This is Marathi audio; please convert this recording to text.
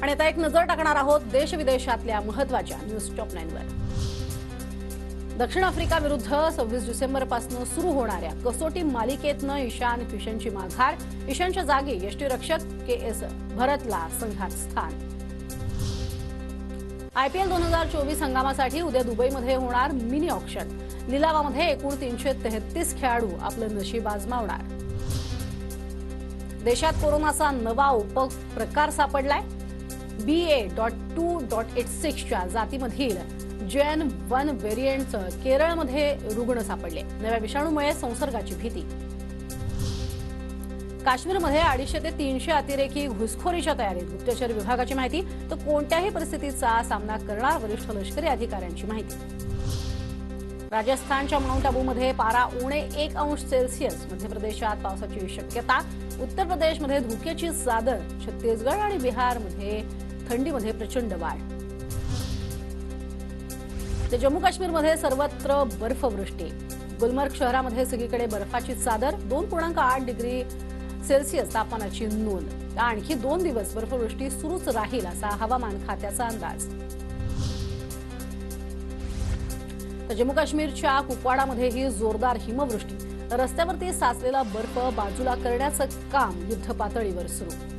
आणि आता एक नजर टाकणार आहोत देश विदेशातल्या महत्त्वाच्या न्यूज टॉप 9 वर। दक्षिण आफ्रिका विरुद्ध 26 डिसेंबरपासून सुरू होणाऱ्या कसोटी मालिकेतनं ईशान किशनची माघार। ईशानच्या जागी यष्टीरक्षक के.एस. भरतला संघात स्थान। आयपीएल 2024 हंगामासाठी उद्या दुबईमध्ये होणार मिनी ऑक्शन। लिलावामध्ये एकूण 333 खेळाडू आपलं नशीब आजमावणार। देशात कोरोनाचा नवा उपप्रकार सापडलाय। BA.2.86 च्या जातीमधील जेन 1 व्हेरिएंटचं केरळमध्ये रुग्ण सापडले। नव्या विषाणूमुळे संसर्गाची भीती। काश्मीरमध्ये 250 ते 300 अतिरेकी घुसखोरीच्या तयारीत। गुप्तचर विभागाची माहिती। तर कोणत्याही परिस्थितीचा सामना करणार वरिष्ठ लष्करी अधिकाऱ्यांची माहिती। राजस्थानच्या माउंट आबूमध्ये पारा उणे 1 अंश सेल्सिअस। मध्य प्रदेशात पावसाची शक्यता। उत्तर प्रदेशमध्ये धुक्याची चादर। छत्तीसगड आणि बिहारमध्ये थंडीमध्ये प्रचंड वाढ। तर जम्मू काश्मीरमध्ये सर्वत्र बर्फवृष्टी। गुलमर्ग शहरामध्ये सगळीकडे बर्फाची चादर। 2.8 डिग्री सेल्सिअस तापमानाची नोंद। आणखी 2 दिवस बर्फवृष्टी सुरूच राहील असा हवामान खात्याचा अंदाज। तर जम्मू काश्मीरच्या कुपवाडामध्येही जोरदार हिमवृष्टी। रस्त्यावरती साचलेला बर्फ बाजूला करण्याचं काम युद्धपातळीवर सुरू।